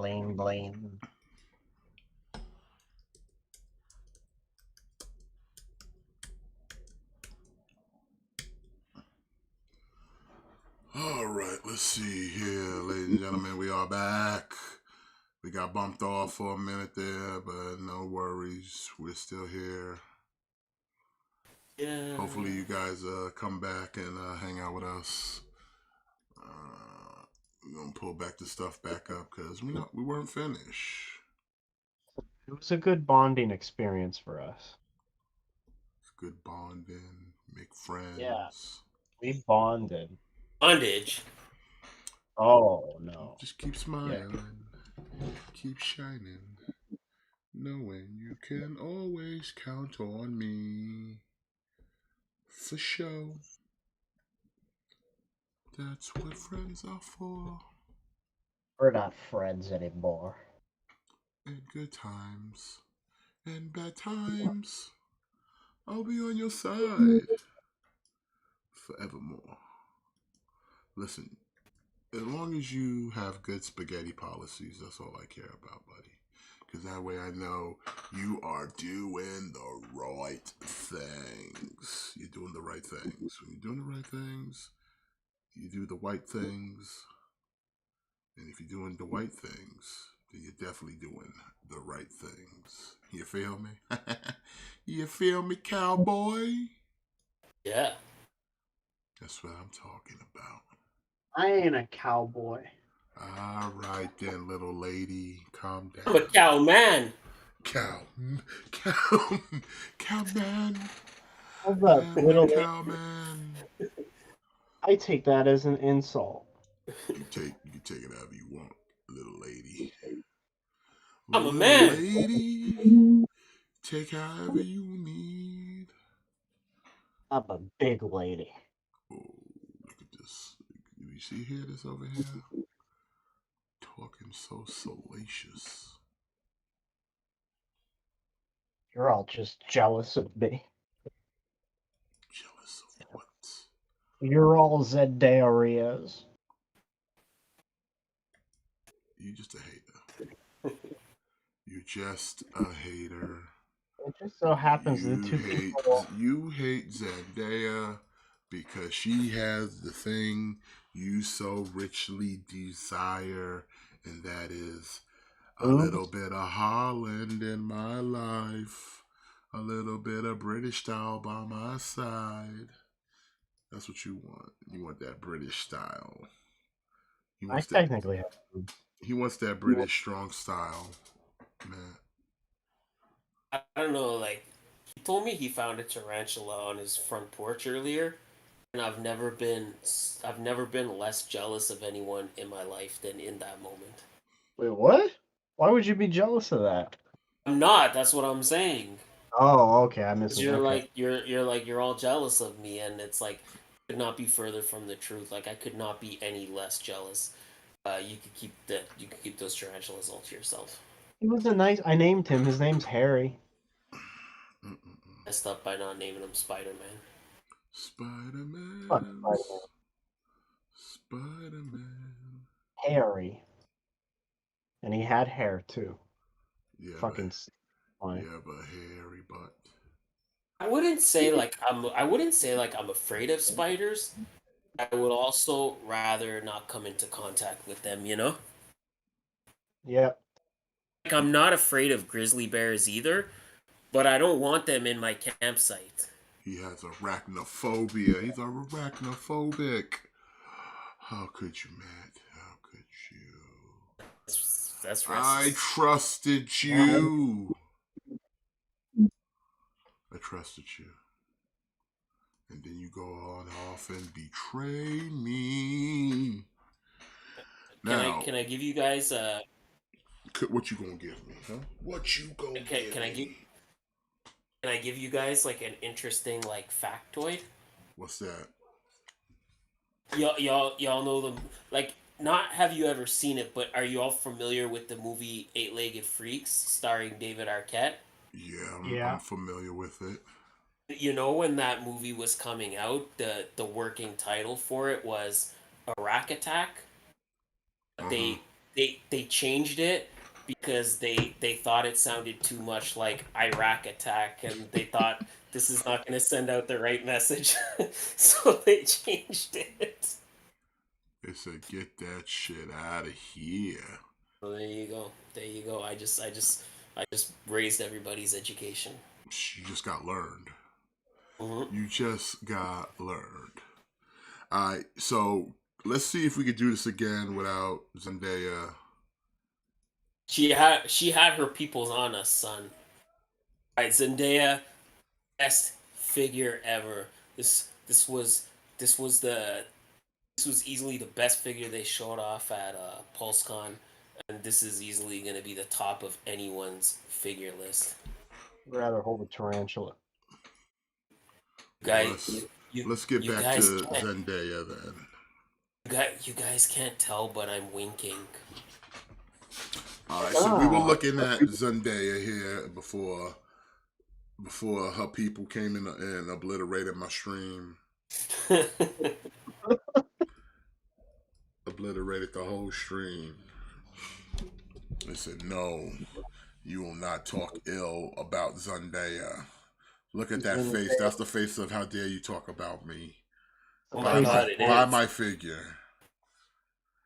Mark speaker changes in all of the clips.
Speaker 1: Bling bling.
Speaker 2: All right, let's see here, ladies and gentlemen. We are back. We got bumped off for a minute there, but no worries. We're still here.
Speaker 3: Yeah.
Speaker 2: Hopefully, you guys come back and hang out with us. We're gonna pull back the stuff back up because we weren't finished.
Speaker 1: It was a good bonding experience for us.
Speaker 2: It's good bonding, make friends.
Speaker 1: Yeah. We bonded.
Speaker 3: Bondage.
Speaker 1: Oh no.
Speaker 2: Just keep smiling, keep shining, knowing you can always count on me. For sure. That's what friends are for.
Speaker 1: We're not friends anymore.
Speaker 2: In good times and bad times, I'll be on your side forevermore. Listen, as long as you have good spaghetti policies, that's all I care about, buddy. Because that way I know you are doing the right things. You're doing the right things. When you're doing the right things, you do the white things. And if you're doing the white things, then you're definitely doing the right things. You feel me? You feel me, cowboy?
Speaker 3: Yeah.
Speaker 2: That's what I'm talking about.
Speaker 1: I ain't a cowboy.
Speaker 2: All right then, little lady, calm
Speaker 3: I'm a
Speaker 2: down.
Speaker 3: cow man.
Speaker 2: Cow, cow man.
Speaker 1: How's
Speaker 2: I
Speaker 1: that,
Speaker 2: am
Speaker 1: little
Speaker 2: a
Speaker 1: lady?
Speaker 2: cow man.
Speaker 1: I take that as an insult.
Speaker 2: You can take it however you want, little lady.
Speaker 3: I'm a
Speaker 2: Little
Speaker 3: man.
Speaker 2: lady, take however you need.
Speaker 1: I'm a big lady.
Speaker 2: Oh, look at this. You see here, this over here? Talking so salacious.
Speaker 1: You're all just jealous of me.
Speaker 2: Jealous of what?
Speaker 1: You're all Zendayarias.
Speaker 2: You just a hater. You're just a hater.
Speaker 1: It just so happens the two people.
Speaker 2: You hate Zendaya because she has the thing you so richly desire, and that is a little bit of Holland in my life, a little bit of British style by my side. That's what you want. You want that British style. He
Speaker 1: I
Speaker 2: wants that.
Speaker 1: technically have boobs.
Speaker 2: He wants that British strong style, man.
Speaker 3: I don't know, like, he told me he found a tarantula on his front porch earlier, and I've never been less jealous of anyone in my life than in that moment.
Speaker 1: Wait, what? Why would you be jealous of that?
Speaker 3: I'm not, that's what I'm saying.
Speaker 1: Oh, okay, I
Speaker 3: Because
Speaker 1: missed it.
Speaker 3: you're
Speaker 1: Okay.
Speaker 3: like you're all jealous of me, and it's like could not be further from the truth. Like I could not be any less jealous. You could keep those tarantulas all to yourself.
Speaker 1: He was a nice. I named him. His name's Harry.
Speaker 3: Messed up by not naming him Spider Man.
Speaker 1: Fuck
Speaker 2: Spider-Man.
Speaker 1: Spider-Man.
Speaker 2: Spider-Man.
Speaker 1: Harry, and he had hair too.
Speaker 2: Yeah,
Speaker 1: Fucking.
Speaker 2: yeah, but hairy butt.
Speaker 3: I wouldn't say like I'm afraid of spiders. I would also rather not come into contact with them. You know,
Speaker 1: Yep.
Speaker 3: like I'm not afraid of grizzly bears either, but I don't want them in my campsite.
Speaker 2: He has arachnophobia. He's arachnophobic. How could you, Matt? How could you?
Speaker 3: That's
Speaker 2: I
Speaker 3: racist.
Speaker 2: trusted you. I trusted you. And then you go on off and betray me. Now,
Speaker 3: Can I give you guys
Speaker 2: what you gonna give me, huh? What you gonna give
Speaker 3: can I give
Speaker 2: me?
Speaker 3: can I give you guys like an interesting like factoid?
Speaker 2: What's that?
Speaker 3: Y'all know them like not have you ever seen it, but are you all familiar with the movie Eight Legged Freaks starring David Arquette?
Speaker 2: Yeah, I'm
Speaker 1: Yeah.
Speaker 2: familiar with it.
Speaker 3: You know when that movie was coming out, the working title for it was a Rack Attack.
Speaker 2: Uh huh.
Speaker 3: They they changed it because they thought it sounded too much like Iraq attack, and they thought this is not going to send out the right message, so they changed it.
Speaker 2: They said, "Get that shit out of here."
Speaker 3: So there you go. There you go. I just raised everybody's education.
Speaker 2: You just got learned.
Speaker 3: Hmm.
Speaker 2: You just got learned. All right, so let's see if we could do this again without Zendaya.
Speaker 3: She had her peoples on us, son. All right, Zendaya, best figure ever. This was this was the this was easily the best figure they showed off at PulseCon, and this is easily going to be the top of anyone's figure list.
Speaker 1: I'd rather hold a tarantula.
Speaker 2: Well,
Speaker 3: Guys, you
Speaker 2: let's get
Speaker 3: you
Speaker 2: back
Speaker 3: guys
Speaker 2: to
Speaker 3: can't
Speaker 2: Zendaya then.
Speaker 3: you guys can't tell, but I'm winking.
Speaker 2: All right, so we were
Speaker 1: Ah,
Speaker 2: looking at Zendaya here before her people came in and obliterated my stream, obliterated the whole stream. They said, "No, you will not talk ill about Zendaya." Look at that face.
Speaker 1: Zendaya,
Speaker 2: That's the face of how dare you talk about me.
Speaker 3: Oh
Speaker 1: the
Speaker 3: my
Speaker 1: face of
Speaker 3: god, it
Speaker 2: Buy
Speaker 3: is.
Speaker 2: my figure.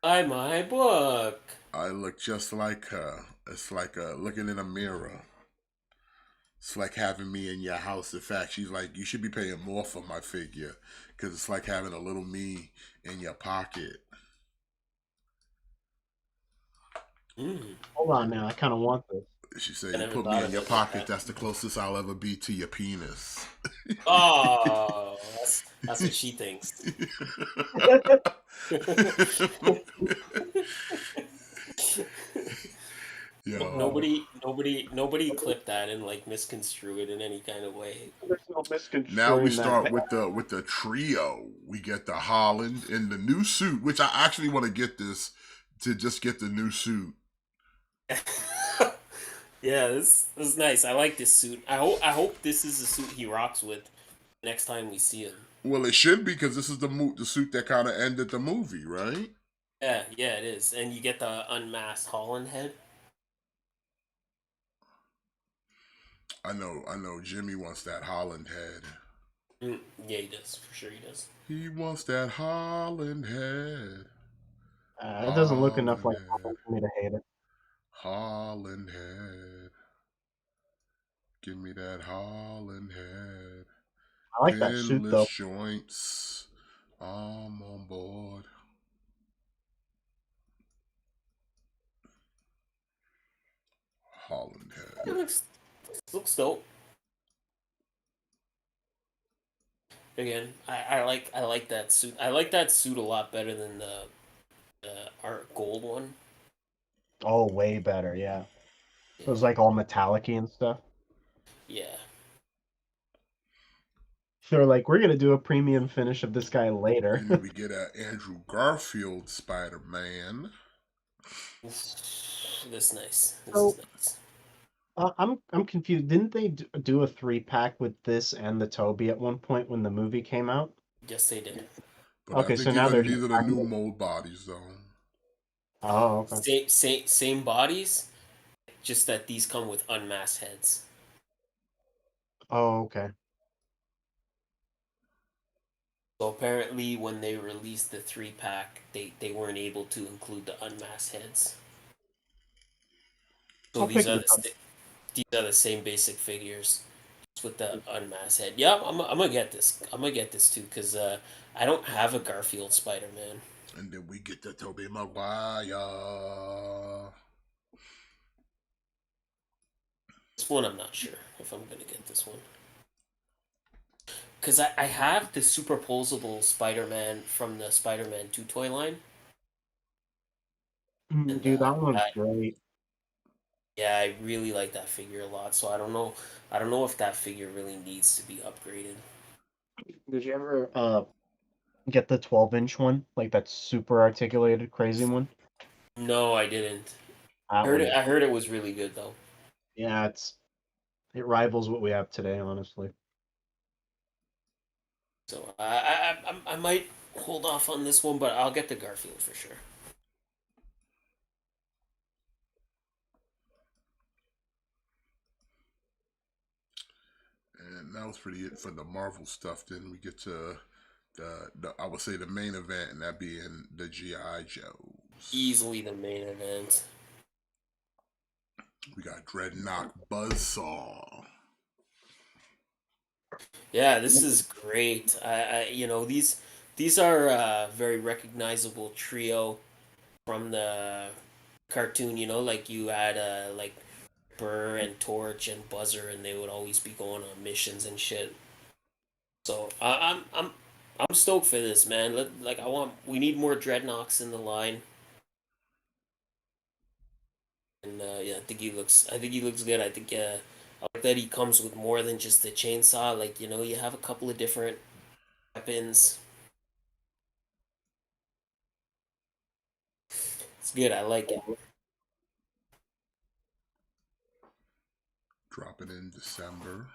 Speaker 3: Buy my book.
Speaker 2: I look just like her. It's like looking in a mirror. It's like having me in your house. In fact, she's like, you should be paying more for my figure because it's like having a little me in your pocket.
Speaker 3: Mm,
Speaker 1: hold on now. I kind of want this.
Speaker 2: She said,
Speaker 3: I
Speaker 2: you
Speaker 3: never
Speaker 2: put me
Speaker 3: thought
Speaker 2: in
Speaker 3: of
Speaker 2: your
Speaker 3: it like
Speaker 2: pocket.
Speaker 3: that.
Speaker 2: That's the closest I'll ever be to your penis.
Speaker 3: Oh, that's what she thinks.
Speaker 2: Yo,
Speaker 1: Oh,
Speaker 3: Nobody clip that and like misconstrue it in any kind of way.
Speaker 1: there's no
Speaker 2: now we
Speaker 1: misconstruing that.
Speaker 2: start with the trio. We get the Holland in the new suit, which I actually want to get this to just get the new suit.
Speaker 3: Yeah, this is nice. I like this suit. I hope this is the suit he rocks with next time we see him.
Speaker 2: Well, it should be because this is the suit that kind of ended the movie, right?
Speaker 3: Yeah, yeah, it is. And you get the unmasked Holland head.
Speaker 2: I know. Jimmy wants that Holland head.
Speaker 3: Mm, yeah, he does. For sure he does.
Speaker 2: He wants that Holland head.
Speaker 1: It doesn't look enough
Speaker 2: Holland
Speaker 1: like
Speaker 2: head.
Speaker 1: for me to hate it.
Speaker 2: Holland head. Give me that Holland head.
Speaker 1: I like that suit
Speaker 2: Pinless
Speaker 1: though.
Speaker 2: joints. I'm on board. Holland
Speaker 3: It
Speaker 2: head.
Speaker 3: looks dope. Again, I like that suit. I like that suit a lot better than the art gold one.
Speaker 1: Oh, way better. Yeah, it
Speaker 3: Yeah,
Speaker 1: was like all metallic-y and stuff.
Speaker 3: yeah.
Speaker 1: They're like, we're gonna do a premium finish of this guy later.
Speaker 2: And then we get a Andrew Garfield Spider Man.
Speaker 3: This nice. This is
Speaker 1: So
Speaker 3: nice.
Speaker 1: I'm confused. Didn't they do a 3-pack with this and the Toby at one point when the movie came out?
Speaker 3: Yes, they did.
Speaker 2: But I
Speaker 1: Okay, so
Speaker 2: think
Speaker 1: now they're just
Speaker 2: these are the new mold bodies though.
Speaker 1: oh, okay.
Speaker 3: Same bodies, just that these come with unmasked heads.
Speaker 1: Oh, okay.
Speaker 3: So apparently, when they released the 3-pack, they weren't able to include the unmasked heads. So
Speaker 1: I'll pick this up.
Speaker 3: these are the same basic figures, just with the unmasked head. Yeah, I'm gonna get this. I'm gonna get this too because I don't have a Garfield Spider Man.
Speaker 2: And then we get the Tobey Maguire.
Speaker 3: This one I'm not sure if I'm gonna get this one. Because I have the superposable Spider-Man from the Spider-Man 2 toy line. And
Speaker 1: Dude, that one's great.
Speaker 3: yeah, I really like that figure a lot. So I don't know if that figure really needs to be upgraded.
Speaker 1: Did you ever get the 12-inch one? Like that super articulated, crazy one?
Speaker 3: No, I didn't.
Speaker 1: That one's
Speaker 3: I heard it was really good though.
Speaker 1: yeah, it rivals what we have today, honestly.
Speaker 3: So I might hold off on this one, but I'll get the Garfield for sure.
Speaker 2: And that was pretty it for the Marvel stuff. Then we get to the I would say the main event, and that being the GI Joes.
Speaker 3: Easily the main event.
Speaker 2: We got Dreadnought Buzzsaw.
Speaker 3: Yeah, this is great. These are a very recognizable trio from the cartoon. Like you had like Burr and Torch and Buzzer, and they would always be going on missions and shit. So I'm stoked for this, man. We need more Dreadnoughts in the line, and yeah, I think he looks good. I think I like that he comes with more than just the chainsaw. Like you have a couple of different weapons. It's good. I like it.
Speaker 2: Dropping in December.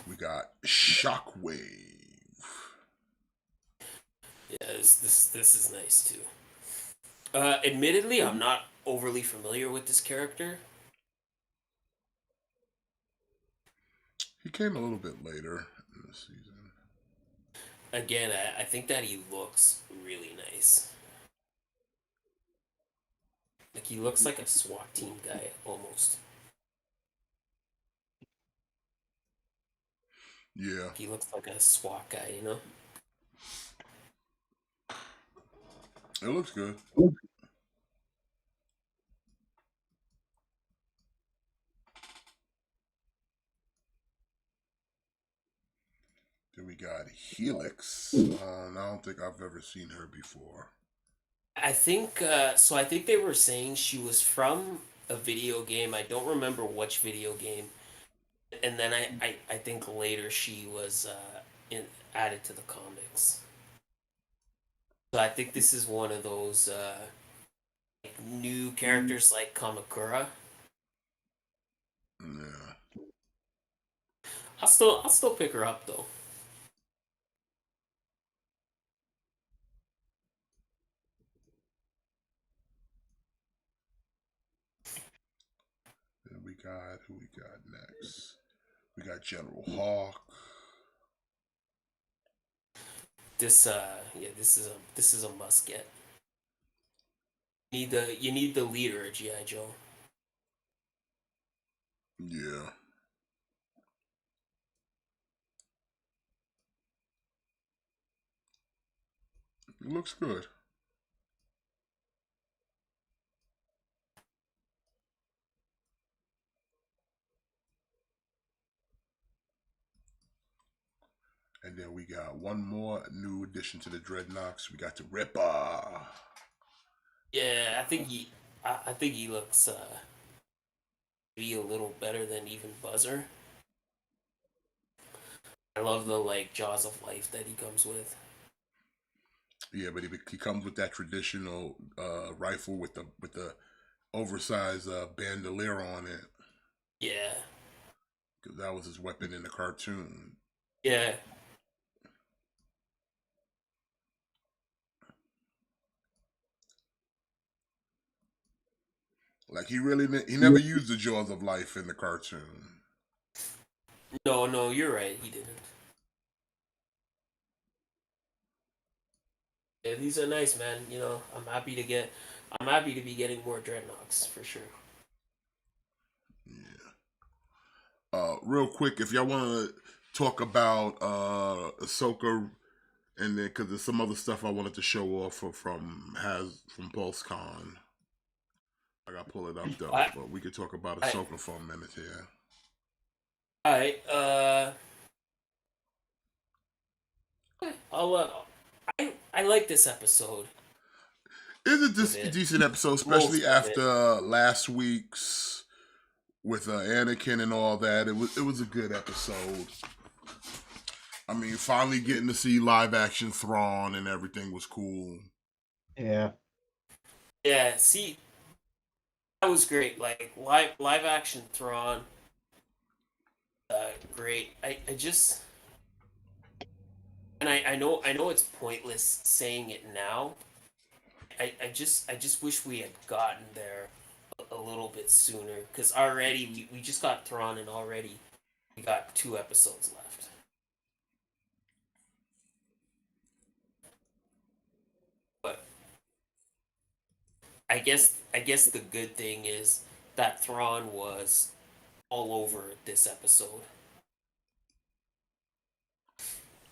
Speaker 2: We got Shockwave.
Speaker 3: Yeah, this is nice too. Admittedly, I'm not overly familiar with this character.
Speaker 2: He came a little bit later in the season.
Speaker 3: Again, I think that he looks really nice. Like he looks like a SWAT team guy almost.
Speaker 2: Yeah.
Speaker 3: He looks like a SWAT guy.
Speaker 2: It looks good. Then we got Helix. I don't think I've ever seen her before.
Speaker 3: I think so. I think they were saying she was from a video game. I don't remember which video game. And then I think later she was added to the comics. So I think this is one of those like new characters like Kamakura.
Speaker 2: Yeah.
Speaker 3: I'll still pick her up though.
Speaker 2: Then we got who we got next. We got General Hawk.
Speaker 3: This is a must get. You need the leader of GI Joe.
Speaker 2: Yeah. It looks good. And then we got one more new addition to the Dreadnoughts. We got the Ripper.
Speaker 3: Yeah, I think he looks be a little better than even Buzzer. I love the like jaws of life that he comes with.
Speaker 2: Yeah, but he comes with that traditional rifle with the oversized bandolier on it.
Speaker 3: Yeah,
Speaker 2: Because that was his weapon in the cartoon.
Speaker 3: yeah,
Speaker 2: Like he never used the jaws of life in the cartoon.
Speaker 3: no, you're right. He didn't. Yeah, these are nice, man. I'm happy to be getting more dreadnoughts for sure.
Speaker 2: Yeah. Real quick, if y'all want to talk about Ahsoka, and then because there's some other stuff I wanted to show off from PulseCon. I got to pull it up though, but we could talk about Ahsoka for a minute here.
Speaker 3: All right. I like this episode.
Speaker 2: It's a decent episode, especially after last week's with Anakin and all that. It was a good episode. I mean, finally getting to see live action Thrawn and everything was cool.
Speaker 1: Yeah.
Speaker 3: Yeah. See, that was great. Like live action Thrawn. Great. I just and I know it's pointless saying it now. I just wish we had gotten there a little bit sooner because already we just got Thrawn and already we got 2 episodes left. But I guess the good thing is that Thrawn was all over this episode.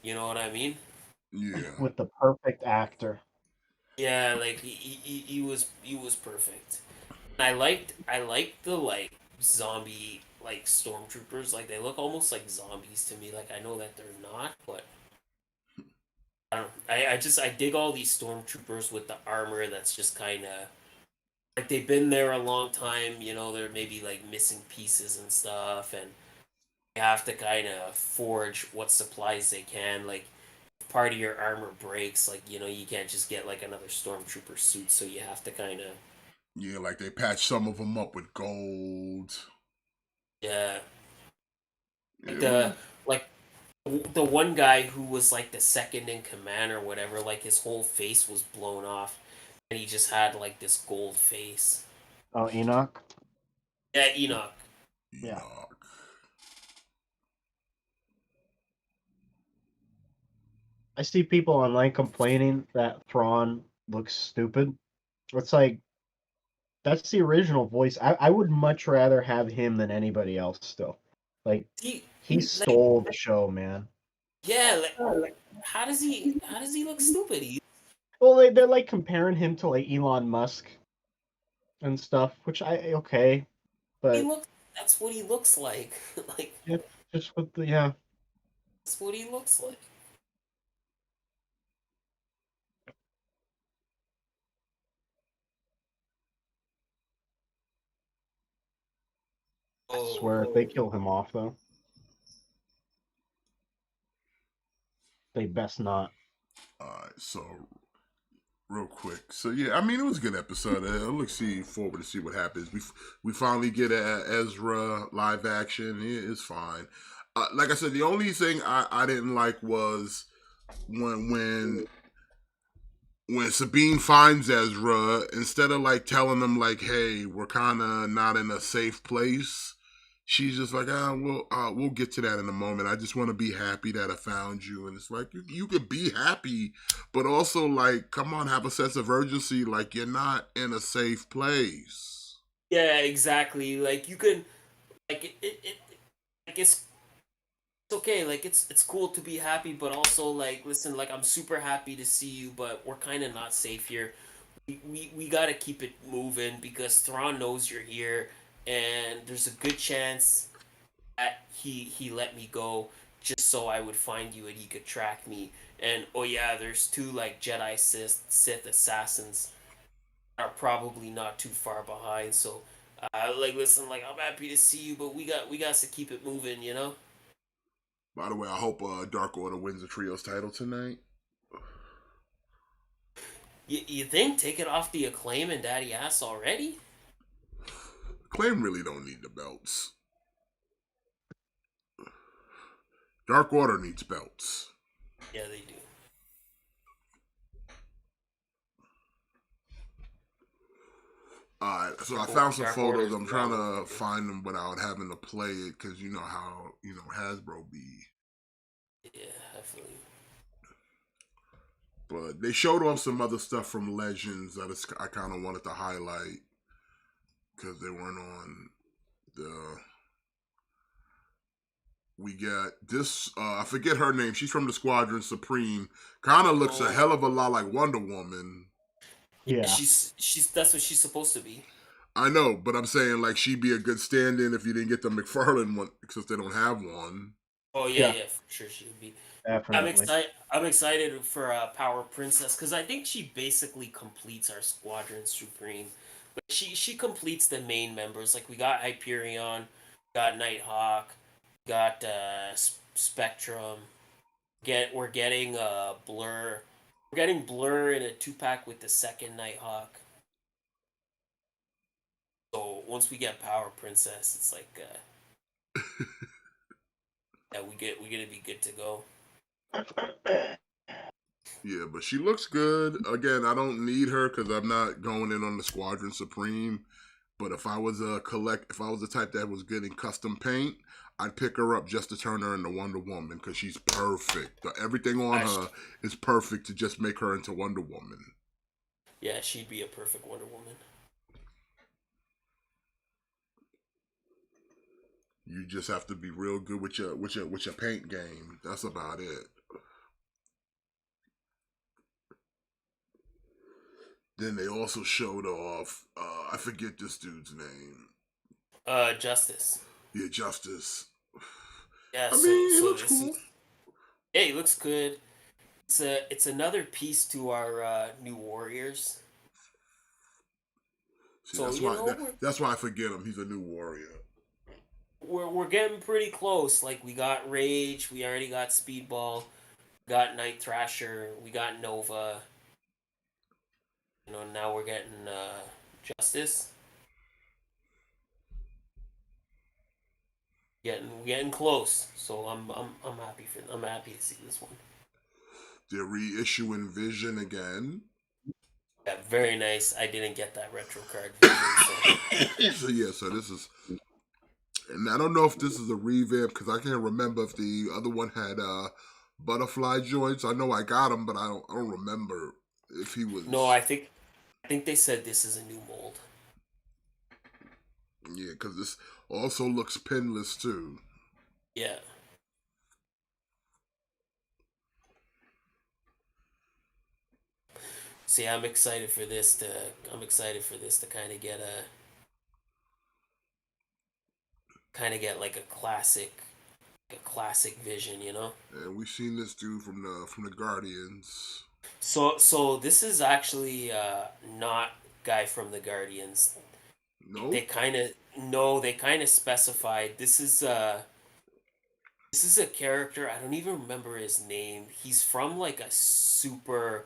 Speaker 3: You know what I mean?
Speaker 2: Yeah.
Speaker 1: With the perfect actor.
Speaker 3: Yeah, like he was perfect. I liked the like zombie like stormtroopers. Like they look almost like zombies to me. Like I know that they're not, but I don't know. I dig all these stormtroopers with the armor that's just kind of like they've been there a long time. You know, they're maybe like missing pieces and stuff, and you have to kind of forge what supplies they can. Like if part of your armor breaks, like you can't just get like another stormtrooper suit, so you have to kind of
Speaker 2: Yeah, like they patched some of them up with gold.
Speaker 3: yeah. Like
Speaker 2: Yeah,
Speaker 3: the
Speaker 2: well,
Speaker 3: like the one guy who was like the second in command or whatever, like his whole face was blown off, and he just had like this gold face.
Speaker 1: Oh, Enoch.
Speaker 3: Yeah, Enoch.
Speaker 1: Yeah.
Speaker 2: Enoch.
Speaker 1: I see people online complaining that Thrawn looks stupid. It's like that's the original voice. I would much rather have him than anybody else still. Like
Speaker 3: He
Speaker 1: he
Speaker 3: like
Speaker 1: stole the show, man.
Speaker 3: yeah, like how does he look stupid?
Speaker 1: Well, they're like comparing him to like Elon Musk and stuff, which I okay,
Speaker 3: He
Speaker 1: but
Speaker 3: looks that's what he looks like. Like
Speaker 1: yeah, just with the yeah.
Speaker 3: that's what he looks like.
Speaker 1: I
Speaker 3: Oh,
Speaker 1: swear if they kill him off though, they best not.
Speaker 2: Alright, so real quick. So yeah, I mean it was a good episode. I look see forward to see what happens. We finally get a Ezra live action. It's fine. Like I said, the only thing I didn't like was when when Sabine finds Ezra, instead of like telling them like, "Hey, we're kind of not in a safe place," she's just like, we'll get to that in a moment. I just want to be happy that I found you." And it's like you could be happy, but also like, come on, have a sense of urgency. Like you're not in a safe place.
Speaker 3: yeah, exactly. Like you can like it like it's okay. Like it's cool to be happy, but also like listen, like I'm super happy to see you, but we're kind of not safe here. We got to keep it moving because Thrawn knows you're here, and there's a good chance that he let me go just so I would find you and he could track me. And oh yeah, there's two like Jedi Sith assassins that are probably not too far behind. So like listen, like I'm happy to see you, but we got to keep it moving, you know.
Speaker 2: By the way, I hope Dark Order wins the trios title tonight.
Speaker 3: You think take it off the Acclaim and Daddy Ass already?
Speaker 2: Claim really don't need the belts. Dark Order needs belts.
Speaker 3: Yeah, they do.
Speaker 2: Alright, so I
Speaker 3: Dark,
Speaker 2: found some
Speaker 3: Dark
Speaker 2: photos.
Speaker 3: Order's
Speaker 2: I'm trying
Speaker 3: wrong.
Speaker 2: to find them without having to play it because you know how Hasbro be.
Speaker 3: Yeah, definitely.
Speaker 2: But they showed off some other stuff from Legends that I kind of wanted to highlight because they weren't on the. We got this. I forget her name. She's from the Squadron Supreme. Kind of looks a
Speaker 3: Oh,
Speaker 2: hell of a lot like Wonder Woman.
Speaker 3: yeah,
Speaker 1: Yeah.
Speaker 3: she's that's what she's supposed to be.
Speaker 2: I know, but I'm saying like she'd be a good stand-in if you didn't get the McFarlane one because they don't have one.
Speaker 3: Oh yeah,
Speaker 1: Yeah,
Speaker 3: yeah, for sure she would be. I'm
Speaker 1: definitely.
Speaker 3: excited. I'm excited for Power Princess because I think she basically completes our Squadron Supreme. Like she completes the main members. Like we got Hyperion, got Nighthawk, got Spectrum. We're getting Blur. We're getting Blur in a 2-pack with the second Nighthawk. So once we get Power Princess, it's like yeah, we gonna be good to go.
Speaker 2: Yeah, but she looks good. Again, I don't need her because I'm not going in on the Squadron Supreme. But if I was the type that was good in custom paint, I'd pick her up just to turn her into Wonder Woman because she's perfect. Everything on
Speaker 3: I,
Speaker 2: her is perfect to just make her into Wonder Woman.
Speaker 3: yeah, she'd be a perfect Wonder Woman.
Speaker 2: You just have to be real good with your paint game. That's about it. Then they also showed off. I forget this dude's name.
Speaker 3: Justice.
Speaker 2: Yeah, Justice.
Speaker 3: Yeah,
Speaker 2: I mean, he
Speaker 3: so
Speaker 2: looks
Speaker 3: this is
Speaker 2: cool.
Speaker 3: yeah, he looks good. It's another piece to our new Warriors.
Speaker 2: See,
Speaker 3: So you know
Speaker 2: that's why I forget him. He's a new warrior.
Speaker 3: we're getting pretty close. Like we got Rage, we already got Speedball, we got Night Thrasher, we got Nova. You know, now we're getting Justice. Getting close. So I'm happy to see this one.
Speaker 2: They're reissuing Vision again.
Speaker 3: Yeah, very nice. I didn't get that retro card Vision, so
Speaker 2: So yeah, so this is, and I don't know if this is a revamp because I can't remember if the other one had butterfly joints. I know I got them, but I don't remember if he
Speaker 3: no,
Speaker 2: was.
Speaker 3: I think they said this is a new mold.
Speaker 2: Yeah, because this also looks pinless too.
Speaker 3: Yeah. See, I'm excited for this to kind of get like a classic Vision, you know?
Speaker 2: And we've seen this dude from the Guardians.
Speaker 3: So this is actually not guy from the Guardians. They
Speaker 2: Nope.
Speaker 3: kind of no, they kind of specified this is a character. I don't even remember his name. He's from like a super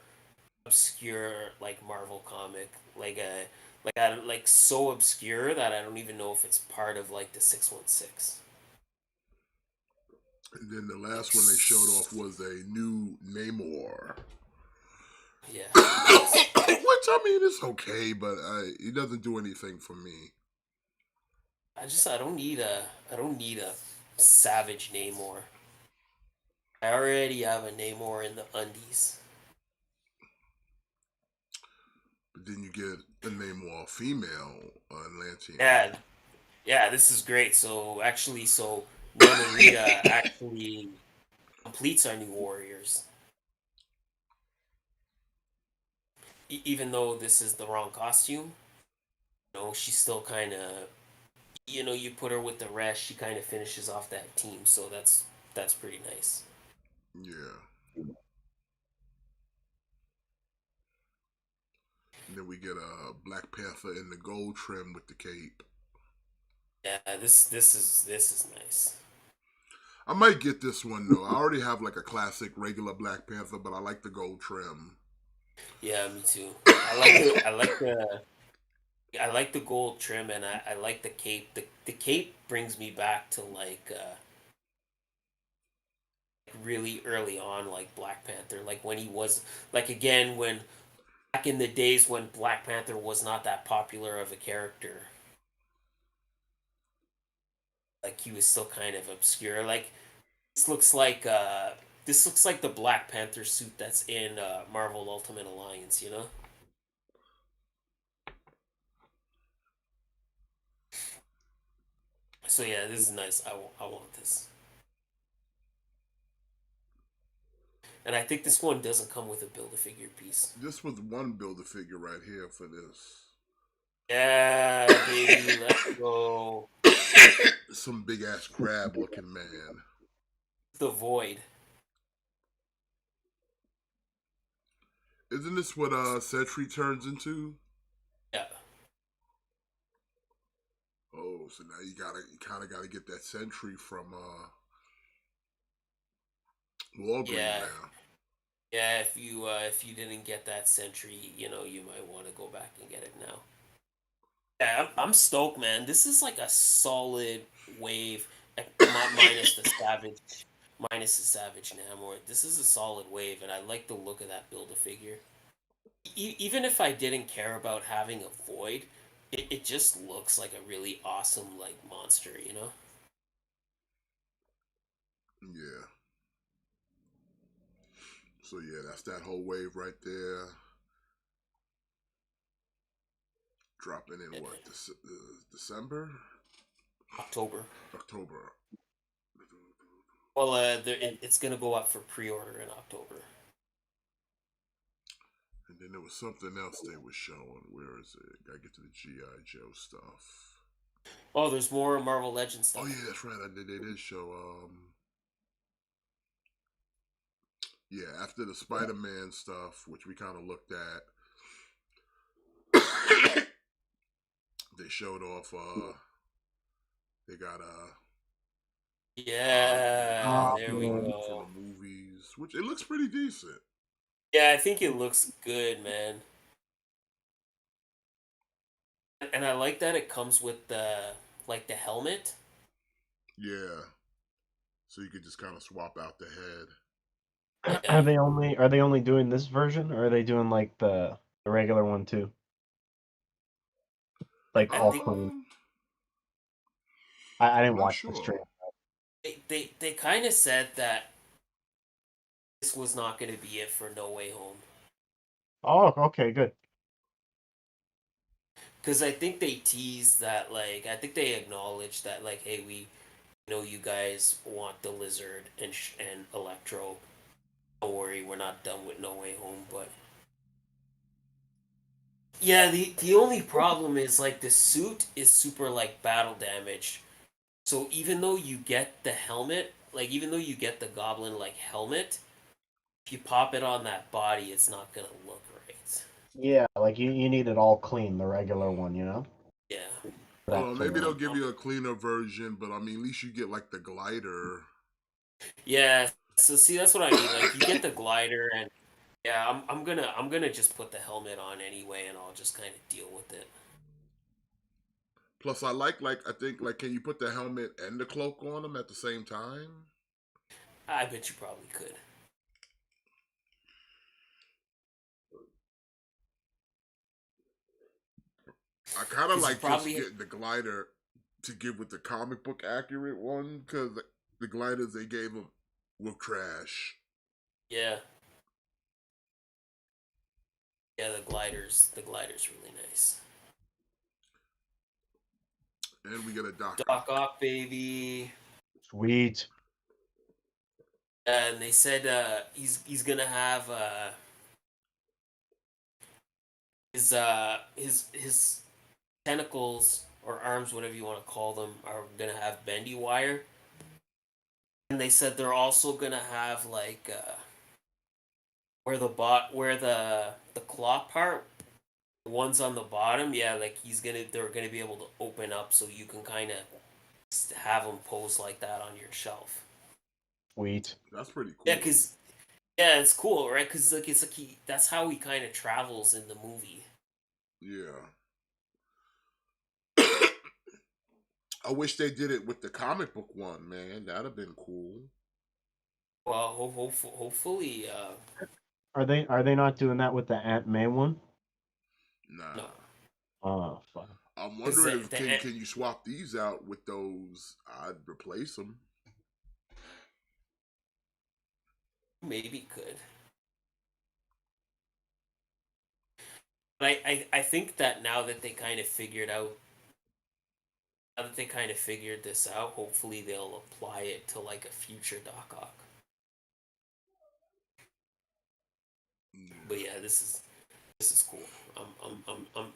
Speaker 3: obscure like Marvel comic, like so obscure that I don't even know if it's part of like the 616.
Speaker 2: And then the
Speaker 3: Like,
Speaker 2: last one they showed off was a new Namor.
Speaker 3: yeah, it's
Speaker 2: Which I mean, it's okay, but it doesn't do anything for me.
Speaker 3: I don't need a savage Namor. I already have a Namor in the undies.
Speaker 2: But then you get a Namor female Atlantean.
Speaker 3: Yeah, yeah, this is great. So Namorita actually completes our new Warriors. Even though this is the wrong costume, you know, she's still kind of, you know, you put her with the rest, she kind of finishes off that team. So that's pretty nice.
Speaker 2: Yeah. And then we get a Black Panther in the gold trim with the cape.
Speaker 3: Yeah, this is nice.
Speaker 2: I might get this one though. I already have like a classic regular Black Panther, but I like the gold trim.
Speaker 3: Yeah, me too. I like the gold trim and I like the cape. The cape brings me back to really early on like Black Panther, like when he was like again when back in the days when Black Panther was not that popular of a character. Like he was still kind of obscure. Like this looks like this looks like the Black Panther suit that's in Marvel Ultimate Alliance, you know? So yeah, this is nice. I want this. And I think this one doesn't come with a Build-A-Figure piece.
Speaker 2: This was one build a figure right here for this.
Speaker 3: Yeah, baby, let's go.
Speaker 2: Some big ass crab looking man.
Speaker 3: The Void.
Speaker 2: Isn't this what Sentry turns into?
Speaker 3: Yeah.
Speaker 2: Oh, so now you kinda gotta get that Sentry from Walgreens
Speaker 3: Yeah.
Speaker 2: now.
Speaker 3: Yeah, if you didn't get that Sentry, you know, you might want to go back and get it now. Yeah, I'm stoked, man. This is like a solid wave, minus the Savage Namor. This is a solid wave, and I like the look of that Build-A-Figure. Even if I didn't care about having a Void, it just looks like a really awesome like monster, you know?
Speaker 2: Yeah. So yeah, that's that whole wave right there. Dropping in
Speaker 3: Yeah.
Speaker 2: what December,
Speaker 3: October.
Speaker 2: October,
Speaker 3: Well, it's gonna go up for pre-order in October.
Speaker 2: and then there was something else they were showing. Where is it? Gotta get to the GI Joe stuff.
Speaker 3: Oh, there's more Marvel Legends
Speaker 2: Oh
Speaker 3: stuff.
Speaker 2: yeah, that's right. They did show. Yeah, after the Spider-Man stuff, which we kind of looked at, they showed off. They got
Speaker 3: Yeah,
Speaker 1: Oh,
Speaker 3: there we
Speaker 1: man.
Speaker 2: from
Speaker 3: go.
Speaker 2: the movies, which it looks pretty decent.
Speaker 3: Yeah, I think it looks good, man. And I like that it comes with the helmet.
Speaker 2: Yeah, so you could just kind of swap out the head.
Speaker 3: Yeah.
Speaker 1: Are they only doing this version, or are they doing like the regular one too? Like
Speaker 3: I
Speaker 1: all
Speaker 3: think
Speaker 1: clean.
Speaker 2: Um,
Speaker 1: I
Speaker 2: I'm
Speaker 1: didn't
Speaker 2: not
Speaker 1: watch the
Speaker 2: sure.
Speaker 1: stream.
Speaker 3: they kind of said that this was not going to be it for No Way Home.
Speaker 1: Oh, okay, good.
Speaker 3: Because I think they teased that, like, I think they acknowledged that, like, hey, we know you guys want the Lizard and Electro. Don't worry, we're not done with No Way Home. But yeah, the only problem is like the suit is super like battle damaged. So even though you get the helmet, like even though you get the Goblin like helmet, if you pop it on that body, it's not gonna look right.
Speaker 1: Yeah, like you need it all clean, the regular one, you know,
Speaker 3: Yeah.
Speaker 1: for
Speaker 3: But
Speaker 1: that to
Speaker 2: Maybe they'll
Speaker 1: work.
Speaker 2: give you a cleaner version, but I mean, at least you get like the glider.
Speaker 3: yeah, so see that's what I mean. Like you get the glider and yeah, I'm gonna just put the helmet on anyway and I'll just kind of deal with it.
Speaker 2: Plus, I think like, can you put the helmet and the cloak on them at the same time?
Speaker 3: I bet you probably could.
Speaker 2: I kind of
Speaker 3: Because you
Speaker 2: like just
Speaker 3: probably
Speaker 2: getting the glider to give with the comic book accurate one because the gliders they gave them were trash.
Speaker 3: yeah. Yeah, the glider's really nice.
Speaker 2: And we get a Doc
Speaker 3: Doc
Speaker 2: Ock.
Speaker 3: Ock baby.
Speaker 1: Sweet.
Speaker 3: And they said he's gonna have his tentacles or arms, whatever you want to call them, are gonna have bendy wire. And they said they're also gonna have like where the claw part, the ones on the bottom, yeah, like they're gonna be able to open up so you can kind of have them pose like that on your shelf.
Speaker 1: Sweet.
Speaker 2: That's pretty
Speaker 3: Yeah,
Speaker 2: cool.
Speaker 3: cause yeah, it's cool, right? Cause like it's like that's how he kind of travels in the movie.
Speaker 2: Yeah. I wish they did it with the comic book one, man. That'd have been cool.
Speaker 3: Well, hopefully,
Speaker 1: Are they not doing that with the Aunt May one?
Speaker 3: no,
Speaker 2: Nah.
Speaker 1: Oh, fuck.
Speaker 2: I'm
Speaker 3: because
Speaker 2: wondering if can you swap these out with those? I'd replace them.
Speaker 3: maybe could. But I think that now that they kind of figured this out, hopefully they'll apply it to like a future Doc Ock. But
Speaker 2: Yeah.
Speaker 3: yeah, this is cool. I'm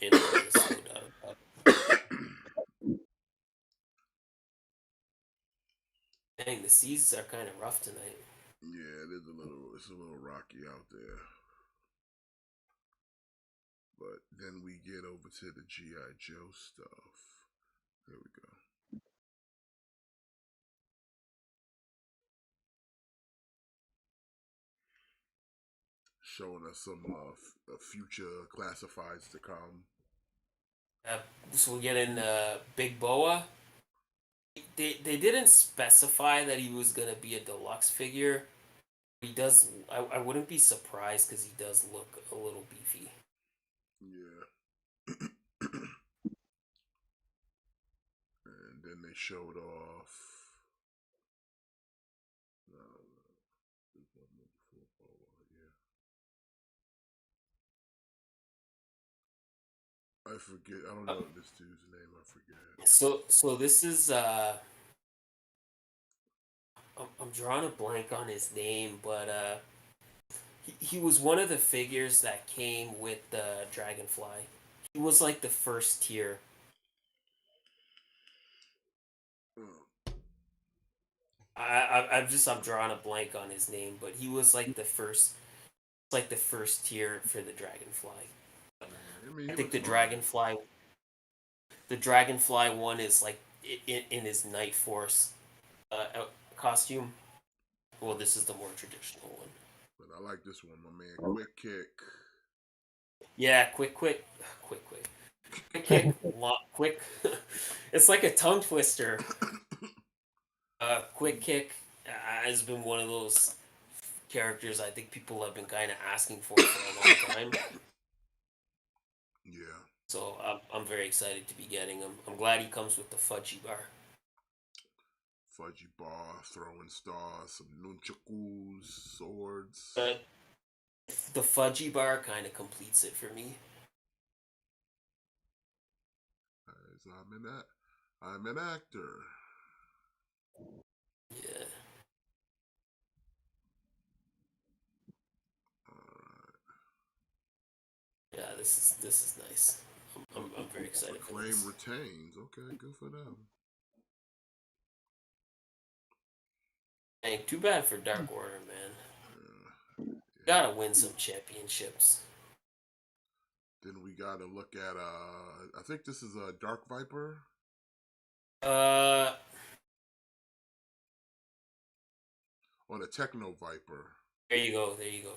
Speaker 3: in on this, no doubt about it. Dang, the seas are kind of rough tonight.
Speaker 2: Yeah, it's a little rocky out there. But then we get over to the GI Joe stuff. There we go. Showing us some future classifieds to come.
Speaker 3: So we're getting Big Boa. They didn't specify that he was gonna be a deluxe figure. He does. I wouldn't be surprised because he does look a little beefy.
Speaker 2: Yeah. then they showed off. I forget. I don't know this dude's name. I forget.
Speaker 3: So this is I'm drawing a blank on his name, but he was one of the figures that came with the Dragonfly. He was like the first tier. I'm drawing a blank on his name, but he was like the first tier for the Dragonfly.
Speaker 2: I mean,
Speaker 3: I
Speaker 2: he
Speaker 3: think
Speaker 2: looks fine.
Speaker 3: The Dragonfly one is like in his Night Force costume. Well, this is the more traditional one.
Speaker 2: But I like this one, my man. Quick Kick.
Speaker 3: Yeah, quick kick, quick. It's like a tongue twister. Quick kick has been one of those characters I think people have been kind of asking for a long time.
Speaker 2: Yeah.
Speaker 3: So I'm very excited to be getting him. I'm glad he comes with the fudgy bar.
Speaker 2: Fudgy bar, throwing stars, some nunchakus, swords.
Speaker 3: The fudgy bar kind of completes it for me.
Speaker 2: So I'm an actor.
Speaker 3: Yeah. Yeah, this is nice. I'm very excited for
Speaker 2: Acclaim
Speaker 3: this.
Speaker 2: retains. Okay, good for them.
Speaker 3: Dang, too bad for Dark Order, man. Gotta win some championships.
Speaker 2: Then we gotta look at I think this is a Dark Viper. Or the Techno Viper.
Speaker 3: There you go,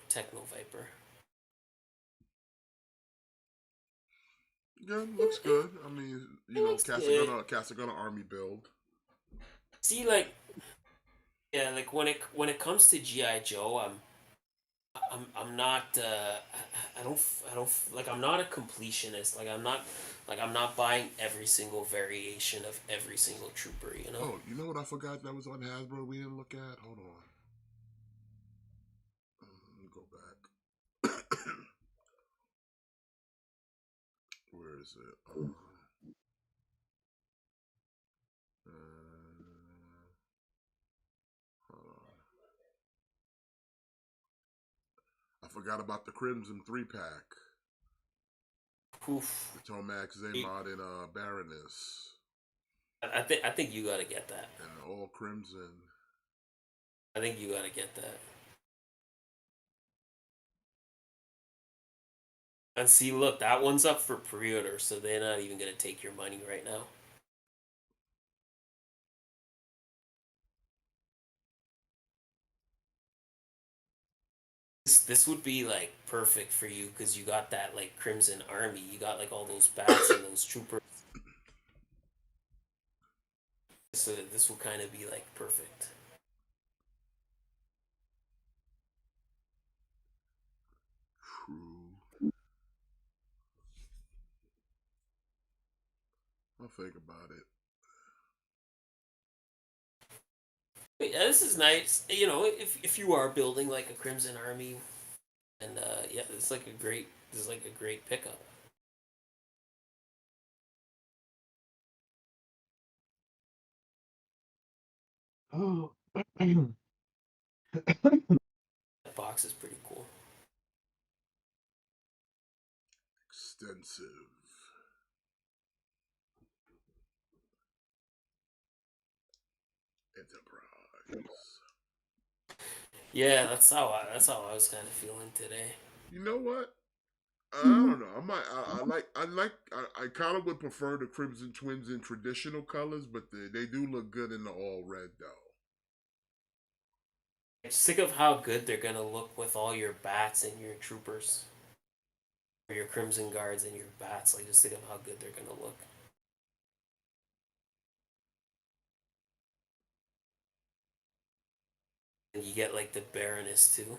Speaker 3: Techno Viper.
Speaker 2: Yeah, looks good. I mean, you know, Casagonna army build.
Speaker 3: See, like, yeah, like when it comes to GI Joe, I'm not I don't like I'm not a completionist. I'm not buying every single variation of every single trooper. You know.
Speaker 2: Oh, you know what I forgot that was on Hasbro we didn't look at? Hold on. Let me go back. Where is it? I forgot about the Crimson 3-pack.
Speaker 3: Poof.
Speaker 2: The Tomax Zaymod and Baroness.
Speaker 3: I think you gotta get that.
Speaker 2: And the All Crimson.
Speaker 3: I think you gotta get that. And see, look, that one's up for pre-order, so they're not even gonna take your money right now. This would be like perfect for you because you got that like Crimson Army. You got like all those bats and those troopers. So this will kind of be like perfect.
Speaker 2: True. I'll think about it.
Speaker 3: But yeah, this is nice. You know, if you are building like a Crimson Army, and yeah, it's like this is like a great pickup.
Speaker 1: Oh,
Speaker 3: That box is pretty cool.
Speaker 2: Extensive. Enterprise.
Speaker 3: Yeah, that's how I was kind of feeling today.
Speaker 2: You know what? I don't know. I kind of would prefer the Crimson Twins in traditional colors, but they do look good in the all red though.
Speaker 3: Just think of how good they're gonna look with all your bats and your troopers, or your Crimson Guards and your bats. Like, just think of how good they're gonna look. And you get like the Baroness too.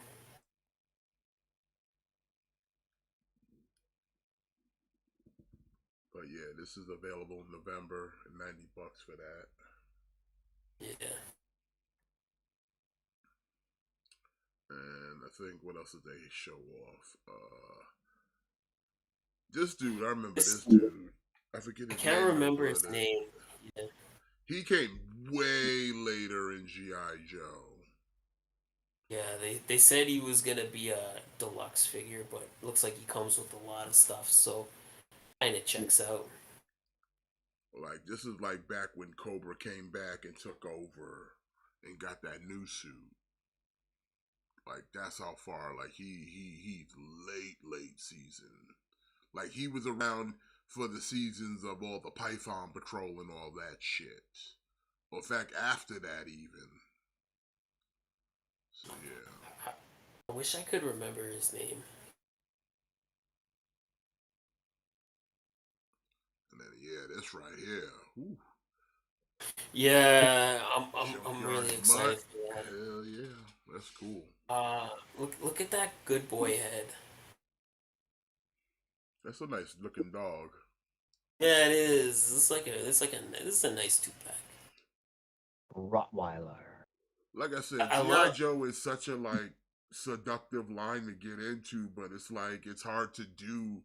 Speaker 2: But But yeah, this is available in November, $90 for that.
Speaker 3: Yeah.
Speaker 2: And I think what else did they show off? This dude, I remember this dude. I forget
Speaker 3: I
Speaker 2: his
Speaker 3: can't
Speaker 2: name though,
Speaker 3: remember his
Speaker 2: but
Speaker 3: name. Yeah.
Speaker 2: he came way later in GI Joe.
Speaker 3: Yeah, they said he was gonna be a deluxe figure, but looks like he comes with a lot of stuff, so kind of checks out.
Speaker 2: Like this is like back when Cobra came back and took over and got that new suit. Like that's how far. Like he's late season. Like he was around for the seasons of all the Python Patrol and all that shit. Or in fact, after that even. So yeah.
Speaker 3: I wish I could remember his name.
Speaker 2: And then yeah, this right here. Ooh.
Speaker 3: Yeah, I'm
Speaker 2: Junkyard
Speaker 3: really
Speaker 2: Mutt.
Speaker 3: excited for that.
Speaker 2: Hell yeah. That's cool.
Speaker 3: Look at that good boy head.
Speaker 2: That's a nice looking dog.
Speaker 3: Yeah, it is. This is a nice two pack.
Speaker 1: Rottweiler.
Speaker 2: Like I said,
Speaker 3: I
Speaker 2: G.I.
Speaker 3: love.
Speaker 2: Joe is such a like seductive line to get into, but it's like it's hard to do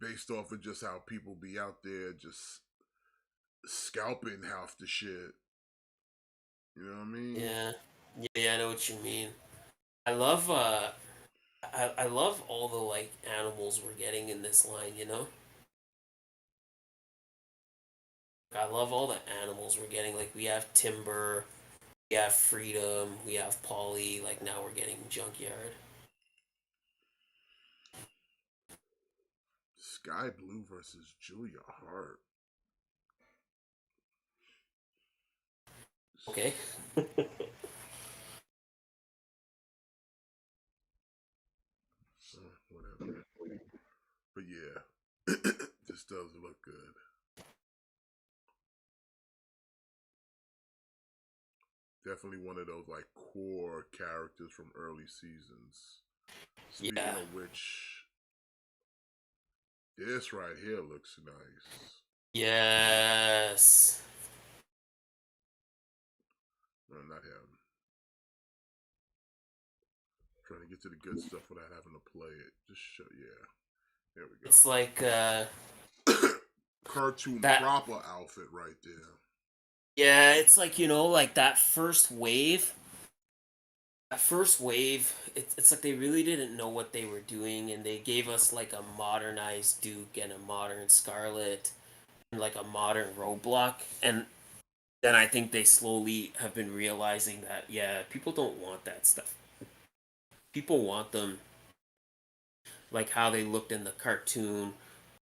Speaker 2: based off of just how people be out there just scalping half the shit. You know what I mean?
Speaker 3: Yeah, yeah, I know what you mean. I love I love all the like animals we're getting in this line. You know, I love all the animals we're getting. Like we have Timber, we have Freedom, we have Polly. Like now we're getting Junkyard.
Speaker 2: Sky Blue versus Julia Hart.
Speaker 3: Okay.
Speaker 2: Whatever. But yeah, this does look good. Definitely one of those like core characters from early seasons. Speaking
Speaker 3: Yeah.
Speaker 2: of which, this right here looks nice.
Speaker 3: Yes.
Speaker 2: No, not him. Trying to get to the good stuff without having to play it. Just show, yeah. There we go.
Speaker 3: It's like
Speaker 2: Cartoon
Speaker 3: that.
Speaker 2: proper outfit right there.
Speaker 3: Yeah, it's like like that first wave. That first wave, it's like they really didn't know what they were doing, and they gave us like a modernized Duke and a modern Scarlet, and like a modern Roadblock, and then I think they slowly have been realizing that yeah, people don't want that stuff. People want them like how they looked in the cartoon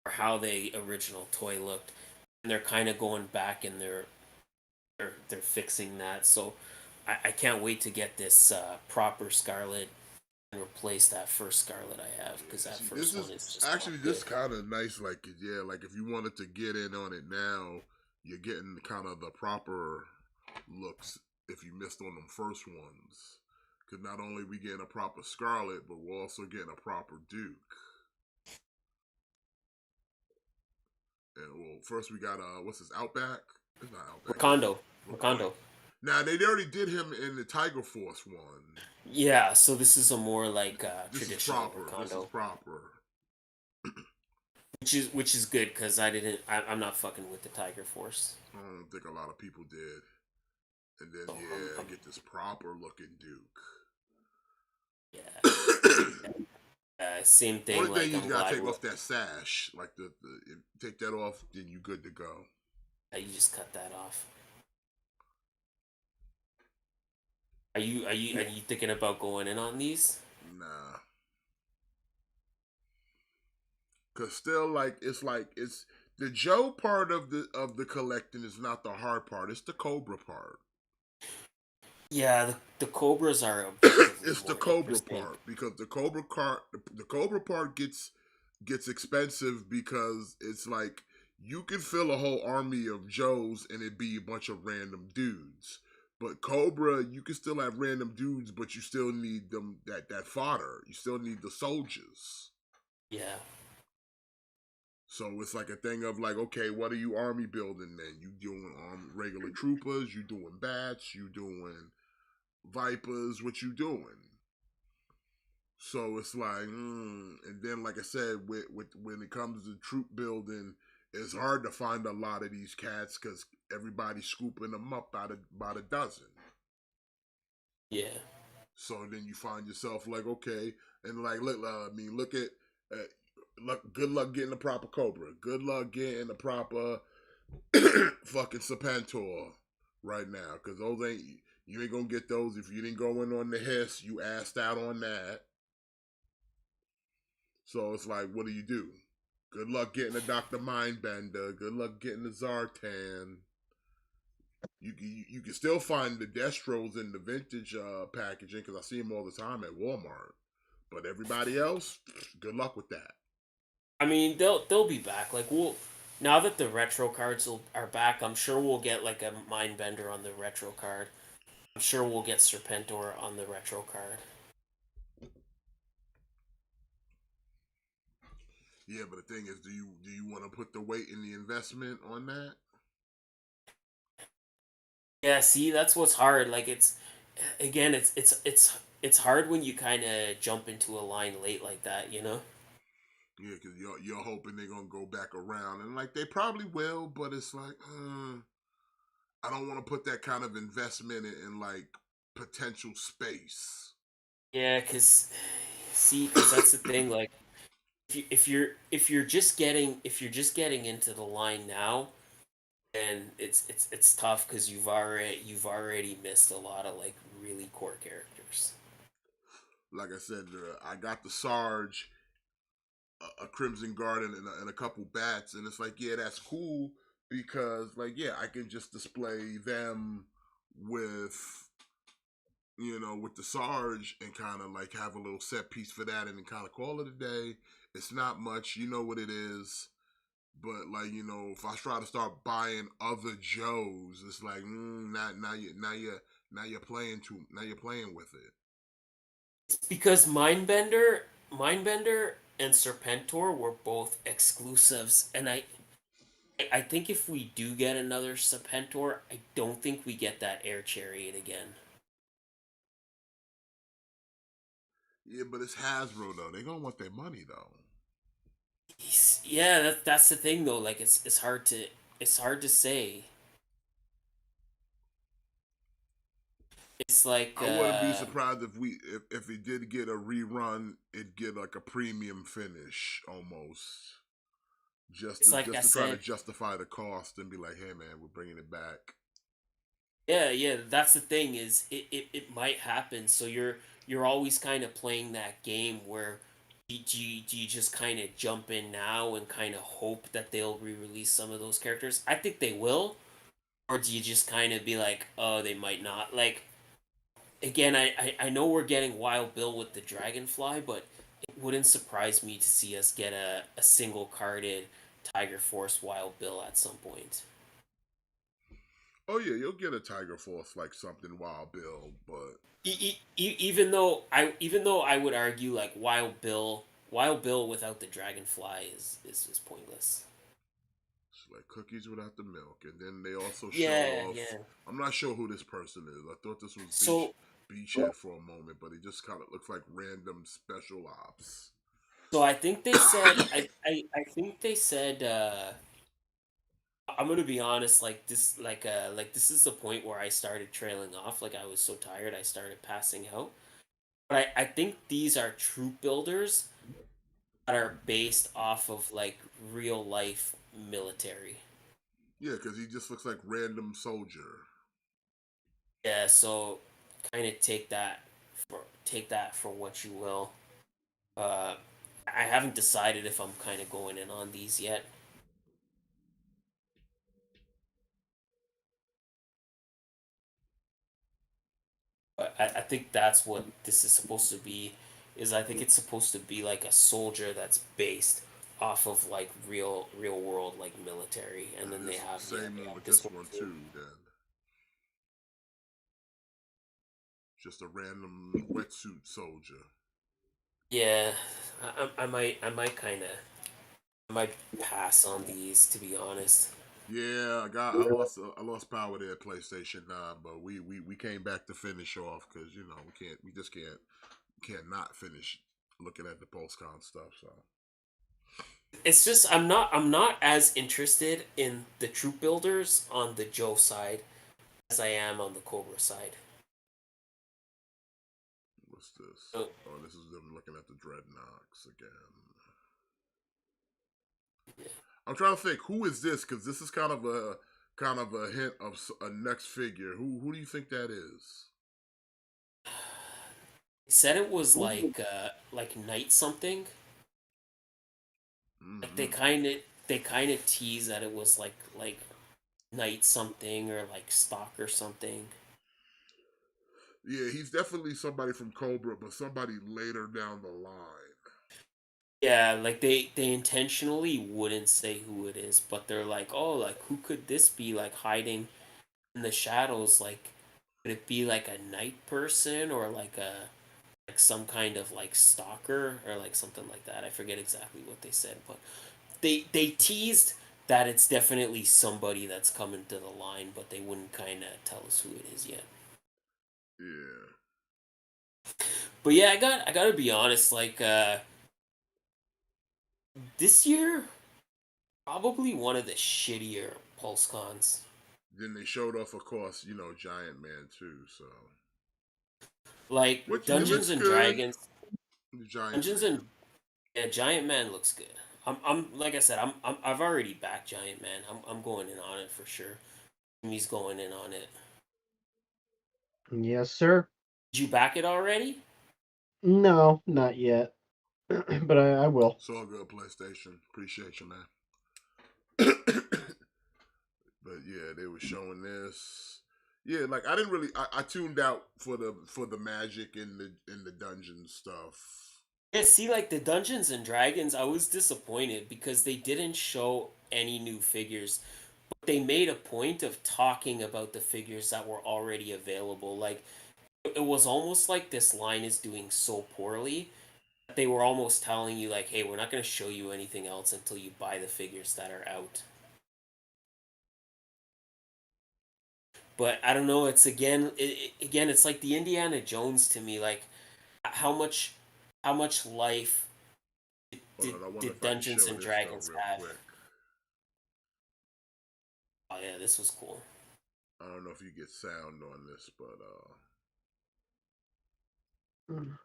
Speaker 3: or how the original toy looked, and they're kind of going back and they're fixing that. So I can't wait to get this proper Scarlet and replace that first Scarlet I have because that
Speaker 2: See,
Speaker 3: first
Speaker 2: this
Speaker 3: one
Speaker 2: is
Speaker 3: is just
Speaker 2: actually
Speaker 3: not
Speaker 2: this
Speaker 3: good.
Speaker 2: kind of nice. Like, yeah, like if you wanted to get in on it now, you're getting kind of the proper looks if you missed on them first ones. Because not only we getting a proper Scarlet, but we're also getting a proper Duke. And well, first we got what's his Outback? It's not Outback.
Speaker 3: Wakando.
Speaker 2: Wakanda.
Speaker 3: Wakando.
Speaker 2: Now they already did him in the Tiger Force one.
Speaker 3: Yeah, so this is a more like
Speaker 2: This is
Speaker 3: traditional
Speaker 2: proper.
Speaker 3: Wakando,
Speaker 2: This is proper.
Speaker 3: which is good because I'm not fucking with the Tiger Force.
Speaker 2: I don't think a lot of people did. And then
Speaker 3: So
Speaker 2: yeah, get this proper looking Duke.
Speaker 3: yeah, same thing.
Speaker 2: Only
Speaker 3: Like
Speaker 2: thing you
Speaker 3: I'm
Speaker 2: gotta
Speaker 3: glad
Speaker 2: take off that sash, like take that off, then you good to go.
Speaker 3: you just cut that off. Are you thinking about going in on these?
Speaker 2: Nah, cause still it's the Joe part of the collecting is not the hard part. It's the Cobra part.
Speaker 3: Yeah, the Cobras are objectively
Speaker 2: It's the
Speaker 3: more
Speaker 2: Cobra
Speaker 3: interesting.
Speaker 2: part because the Cobra part gets expensive because it's like you can fill a whole army of Joes and it be a bunch of random dudes. But Cobra, you can still have random dudes, but you still need them that fodder. You still need the soldiers.
Speaker 3: Yeah.
Speaker 2: So it's like a thing of like, okay, what are you army building then? You doing regular troopers? You doing bats? You doing vipers? What you doing? So it's like, and then like I said, with when it comes to troop building, it's hard to find a lot of these cats because everybody's scooping them up by the dozen.
Speaker 3: Yeah.
Speaker 2: So then you find yourself like, okay, and like, look, look at, uh, look, good luck getting the proper Cobra. Good luck getting the proper fucking Serpentor right now, because those ain't, you ain't gonna get those if you didn't go in on the hiss. You asked out on that. So it's like, what do? Good luck getting a Dr. Mindbender. Good luck getting the Zartan. You can still find the Destros in the vintage packaging because I see them all the time at Walmart. But everybody else, good luck with that.
Speaker 3: I mean, they'll be back. Like we'll now that the retro cards are back, I'm sure we'll get like a Mindbender on the retro card. I'm sure we'll get Serpentor on the retro card.
Speaker 2: Yeah, but the thing is, do you want to put the weight in the investment on that?
Speaker 3: Yeah, see, that's what's hard. Like it's again, it's hard when you kind of jump into a line late like that, you know?
Speaker 2: Yeah, because you're hoping they're gonna go back around, and like they probably will, but it's like, I don't want to put that kind of investment in like potential space.
Speaker 3: Yeah, cuz see, cuz that's the thing like if you're just getting into the line now, and it's tough cuz you've already missed a lot of like really core characters.
Speaker 2: Like I said, I got the Sarge, a Crimson Guard, and a couple bats, and it's like, yeah, that's cool because, like, yeah, I can just display them with, with the Sarge and kind of like have a little set piece for that, and then kind of call it a day. It's not much, you know what it is. But like if I try to start buying other Joes, it's like now you're playing now you're playing with it.
Speaker 3: It's because Mindbender and Serpentor were both exclusives, and I think if we do get another Serpentor, I don't think we get that Air Chariot again.
Speaker 2: Yeah, but it's Hasbro though. They gonna want their money though.
Speaker 3: Yeah, that's the thing though. Like it's hard to say. It's like
Speaker 2: I wouldn't be surprised if it did get a rerun, it'd get like a premium finish almost.
Speaker 3: it's like I
Speaker 2: Just to try to
Speaker 3: said.
Speaker 2: justify the cost and be like, hey man, we're bringing it back.
Speaker 3: Yeah, yeah. That's the thing is it might happen. So you're always kind of playing that game where do you just kind of jump in now and kind of hope that they'll re-release some of those characters? I think they will. Or do you just kind of be like, oh, they might not? Like, again, I know we're getting Wild Bill with the Dragonfly, but it wouldn't surprise me to see us get a single carded Tiger Force Wild Bill at some point.
Speaker 2: Oh yeah, you'll get a Tiger Force like something Wild Bill, but
Speaker 3: Even though I would argue like Wild Bill without the Dragonfly is pointless.
Speaker 2: it's like cookies without the milk. And then they also showed
Speaker 3: Yeah,
Speaker 2: off.
Speaker 3: yeah.
Speaker 2: I'm not sure who this person is. I thought this was
Speaker 3: So
Speaker 2: Beachhead for a moment, but he just kind of looks like random special ops.
Speaker 3: so I think they said I think they said I'm gonna be honest, like this is the point where I started trailing off. Like I was so tired I started passing out. But I think these are troop builders that are based off of like real life military.
Speaker 2: Yeah, because he just looks like random soldier.
Speaker 3: Yeah, so kind of take that for what you will. Uh, I haven't decided if I'm kind of going in on these yet, but I think that's what this is supposed to be. Is I think it's supposed to be like a soldier that's based off of like real world like military, and
Speaker 2: And
Speaker 3: then
Speaker 2: this same
Speaker 3: they
Speaker 2: one
Speaker 3: have
Speaker 2: with
Speaker 3: this
Speaker 2: this
Speaker 3: one
Speaker 2: one
Speaker 3: too.
Speaker 2: too. Then just a random wetsuit soldier.
Speaker 3: Yeah, I might I might pass on these, to be honest.
Speaker 2: Yeah, I lost power there at PlayStation 9, but we came back to finish off because we just can't not finish looking at the postcon stuff. So
Speaker 3: It's just I'm not as interested in the troop builders on the Joe side as I am on the Cobra side.
Speaker 2: what's this?
Speaker 3: So,
Speaker 2: Oh, this is them looking at the Dreadnoks again.
Speaker 3: yeah.
Speaker 2: I'm trying to think who is this because this is kind of a hint of a next figure. Who do you think that is?
Speaker 3: They said it was like night something. Like
Speaker 2: Mm-hmm.
Speaker 3: they kind of tease that it was like night something or like stock or something.
Speaker 2: Yeah, he's definitely somebody from Cobra, but somebody later down the line.
Speaker 3: Yeah, like they intentionally wouldn't say who it is, but they're like, "Oh, like who could this be like hiding in the shadows? Like could it be like a night person or like some kind of like stalker or like something like that?" I forget exactly what they said, but they teased that it's definitely somebody that's coming to the line, but they wouldn't kind of tell us who it is yet.
Speaker 2: Yeah.
Speaker 3: But yeah, I got to be honest, this year probably one of the shittier pulse cons.
Speaker 2: Then they showed off, of course, Giant Man too. So,
Speaker 3: Like
Speaker 2: which he
Speaker 3: Dungeons
Speaker 2: looks
Speaker 3: and
Speaker 2: good.
Speaker 3: Dragons,
Speaker 2: The Giant
Speaker 3: Dungeons
Speaker 2: Man.
Speaker 3: and yeah, Giant Man looks good. I'm like I said, I've already backed Giant Man. I'm going in on it for sure. He's going in on it.
Speaker 1: Yes, sir.
Speaker 3: Did you back it already?
Speaker 1: No, not yet, but I will.
Speaker 2: It's all good, PlayStation. Appreciate you, man. But yeah, they were showing this. Yeah, like I didn't really. I tuned out for the magic in the dungeon stuff.
Speaker 3: Yeah, see, like the Dungeons and Dragons, I was disappointed because they didn't show any new figures, but they made a point of talking about the figures that were already available. Like it was almost like this line is doing so poorly that they were almost telling you like, "Hey, we're not going to show you anything else until you buy the figures that are out." But I don't know. It's again, it's like the Indiana Jones to me. Like how much how much life
Speaker 2: Hold on, I wonder
Speaker 3: did
Speaker 2: if I can
Speaker 3: Dungeons
Speaker 2: show
Speaker 3: and
Speaker 2: this though
Speaker 3: Dragons
Speaker 2: real
Speaker 3: have?
Speaker 2: quick.
Speaker 3: Oh yeah, this was cool.
Speaker 2: I don't know if you get sound on this, but
Speaker 1: Mm.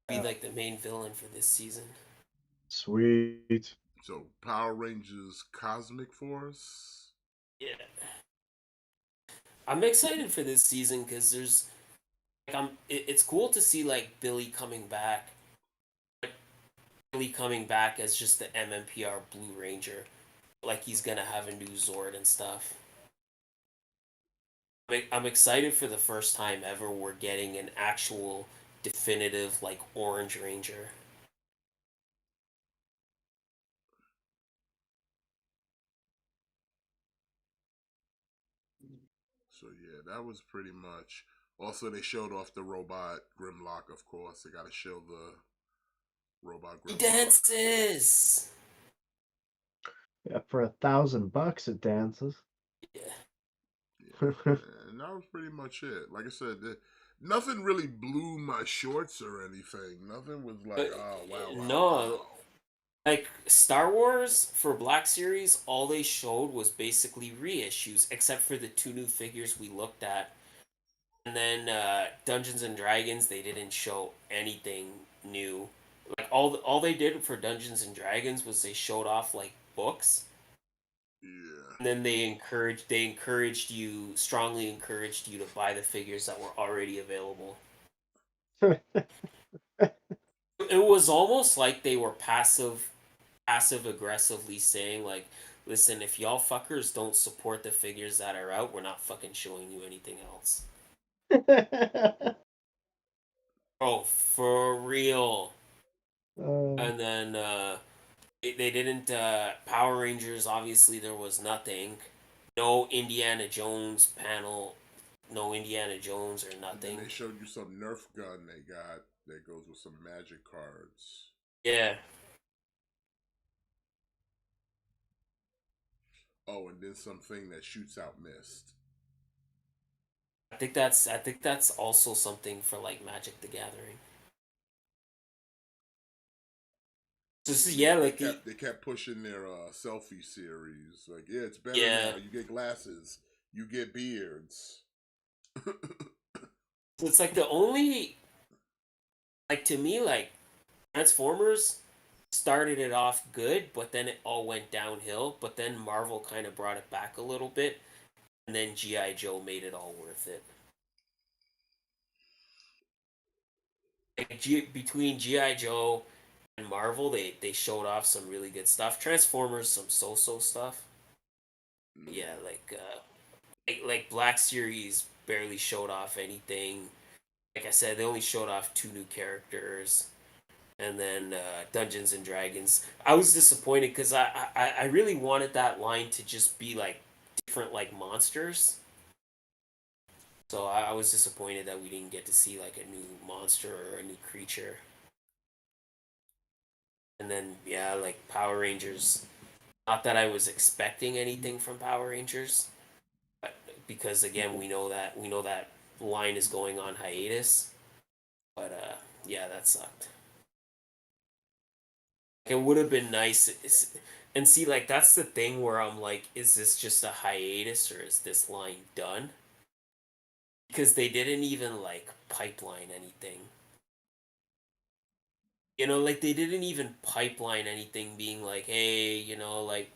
Speaker 3: Be like the main villain for this season.
Speaker 1: Sweet.
Speaker 2: so Power Rangers Cosmic Force.
Speaker 3: Yeah, I'm excited for this season because it's cool to see like Billy coming back as just the MMPR Blue Ranger, like he's gonna have a new Zord and stuff. I'm excited for the first time ever we're getting an actual definitive like Orange Ranger.
Speaker 2: So yeah, that was pretty much. Also, they showed off the robot Grimlock. Of course, they got to show the robot
Speaker 3: He
Speaker 2: Grimlock.
Speaker 3: dances.
Speaker 1: Yeah, for $1,000 it dances.
Speaker 3: Yeah.
Speaker 2: Yeah, and that was pretty much it. Like I said, nothing really blew my shorts or anything. Nothing was like,
Speaker 3: But
Speaker 2: oh wow, wow,
Speaker 3: no,
Speaker 2: wow.
Speaker 3: like Star Wars for Black Series, all they showed was basically reissues, except for the two new figures we looked at. And then Dungeons and Dragons, they didn't show anything new. Like all they did for Dungeons and Dragons was they showed off like books,
Speaker 2: Yeah.
Speaker 3: and then they encouraged you strongly encouraged you to buy the figures that were already available. It was almost like they were passive aggressively saying like, listen, if y'all fuckers don't support the figures that are out, we're not fucking showing you anything else. Oh, for real.
Speaker 1: uh,
Speaker 3: And then they didn't Power Rangers, obviously there was nothing. No Indiana Jones panel, no Indiana Jones or
Speaker 2: And then
Speaker 3: nothing.
Speaker 2: they showed you some Nerf gun they got. that goes with some magic cards.
Speaker 3: Yeah.
Speaker 2: Oh, and then something that shoots out mist.
Speaker 3: I think that's also something for like Magic the Gathering. So this is,
Speaker 2: Yeah,
Speaker 3: yeah,
Speaker 2: they
Speaker 3: like
Speaker 2: kept they kept pushing their selfie series. Like, yeah, it's better
Speaker 3: yeah.
Speaker 2: now. You get glasses, you get beards.
Speaker 3: So it's like the only, like, to me, like, Transformers started it off good, but then it all went downhill. But then Marvel kind of brought it back a little bit, and then GI Joe made it all worth it. Like, between GI Joe and Marvel, they showed off some really good stuff. Transformers, some so-so stuff. Yeah,
Speaker 2: Mm.
Speaker 3: like Black Series barely showed off anything. Like I said, they only showed off two new characters, and then Dungeons and Dragons. I was disappointed because I really wanted that line to just be like different like monsters. So I was disappointed that we didn't get to see like a new monster or a new creature. And then yeah, like Power Rangers. Not that I was expecting anything from Power Rangers, but because again we know that line is going on hiatus. But yeah, that sucked. It would have been nice, and see, like that's the thing where I'm like, is this just a hiatus or is this line done? Because they didn't even like pipeline anything. Like they didn't even pipeline anything, being like, hey, like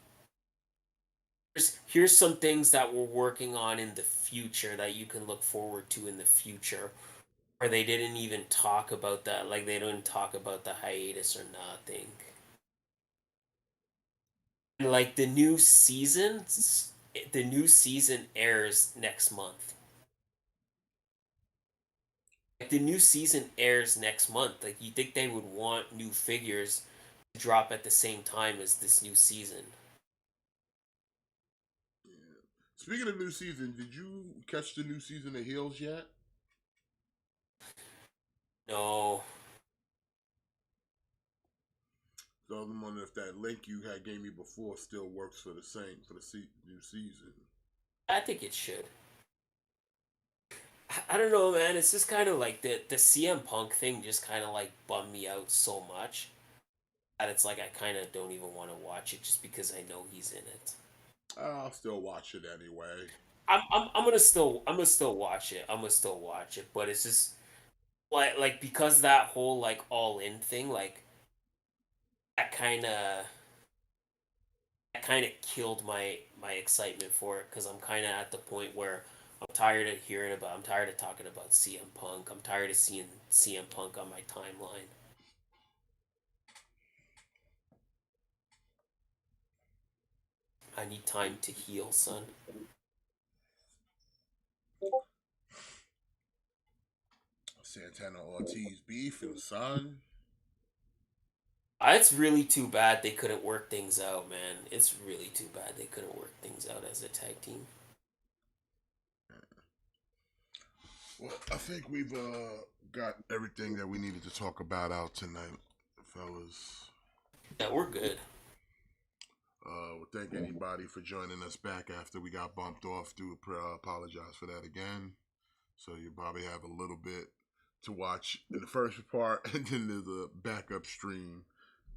Speaker 3: here's some things that we're working on in the future that you can look forward to in the future. Or they didn't even talk about that. Like they didn't talk about the hiatus or nothing. And like the new season airs next month. Like the new season airs next month. Like you think they would want new figures to drop at the same time as this new season?
Speaker 2: Yeah. Speaking of new season, did you catch the new season of Heels yet?
Speaker 3: No,
Speaker 2: So I'm wondering if that link you had gave me before still works for the same for the new season.
Speaker 3: I think it should. I don't know, man. It's just kind of like the CM Punk thing just kind of like bummed me out so much that it's like I kind of don't even want to watch it just because I know he's in it.
Speaker 2: I'll still watch it anyway.
Speaker 3: I'm gonna still watch it. I'm gonna still watch it, but it's just like because that whole like all in thing, like that kind of killed my excitement for it because I'm kind of at the point where I'm tired of talking about CM Punk. I'm tired of seeing CM Punk on my timeline. I need time to heal, son.
Speaker 2: Santana Ortiz beef and son.
Speaker 3: It's really too bad they couldn't work things out, man. It's really too bad they couldn't work things out as a tag team.
Speaker 2: Well, I think we've got everything that we needed to talk about out tonight, fellas.
Speaker 3: Yeah, we're good.
Speaker 2: Well, thank anybody for joining us back after we got bumped off. Do apologize for that again. So you probably have a little bit to watch in the first part, and then there's a backup stream.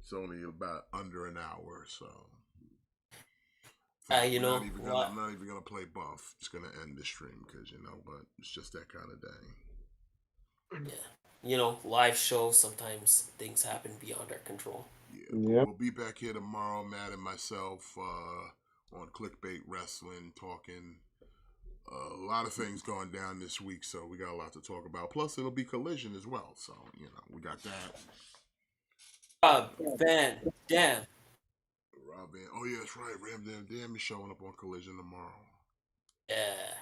Speaker 2: It's only about under an hour, so in fact,
Speaker 3: You
Speaker 2: we're not
Speaker 3: know
Speaker 2: even gonna.
Speaker 3: what?
Speaker 2: I'm not even gonna play buff. It's gonna end the stream because but it's just that kind of day.
Speaker 3: Yeah. Live shows, sometimes things happen beyond our control.
Speaker 2: Yeah, but
Speaker 1: Yep.
Speaker 2: we'll be back here tomorrow, Matt and myself, on Clickbait Wrestling, talking a lot of things going down this week, so we got a lot to talk about. Plus, it'll be Collision as well, so we got that.
Speaker 3: Van Dam.
Speaker 2: Robin, oh yeah, that's right. Ram Damn is showing up on Collision tomorrow.
Speaker 3: Yeah.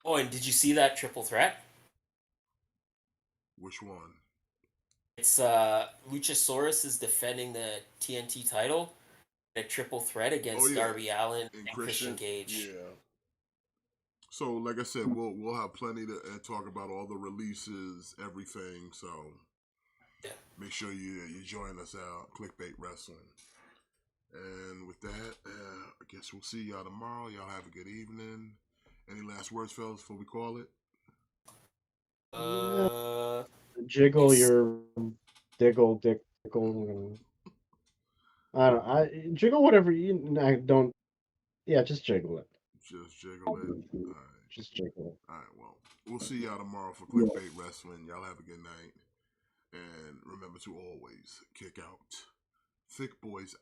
Speaker 3: Oh, and did you see that triple threat?
Speaker 2: Which one?
Speaker 3: It's Luchasaurus is defending the TNT title, a triple threat
Speaker 2: Oh
Speaker 3: against
Speaker 2: yeah,
Speaker 3: Darby Allin
Speaker 2: and
Speaker 3: and Christian
Speaker 2: Christian.
Speaker 3: Cage.
Speaker 2: Yeah. So, like I said, we'll have plenty to talk about all the releases, everything. So,
Speaker 3: Yeah.
Speaker 2: make sure you join us out, Clickbait Wrestling. And with that, I guess we'll see y'all tomorrow. Y'all have a good evening. Any last words, fellas, before we call it?
Speaker 1: Jiggle
Speaker 3: It's
Speaker 1: your diggle, and I don't. Jiggle whatever you. I don't. Yeah, just jiggle it.
Speaker 2: Just jiggle it. All right.
Speaker 1: Just jiggle
Speaker 2: All right. Well, we'll see y'all tomorrow for
Speaker 1: it.
Speaker 2: Clickbait Wrestling. Y'all have a good night. And remember to always kick out. Thick Boys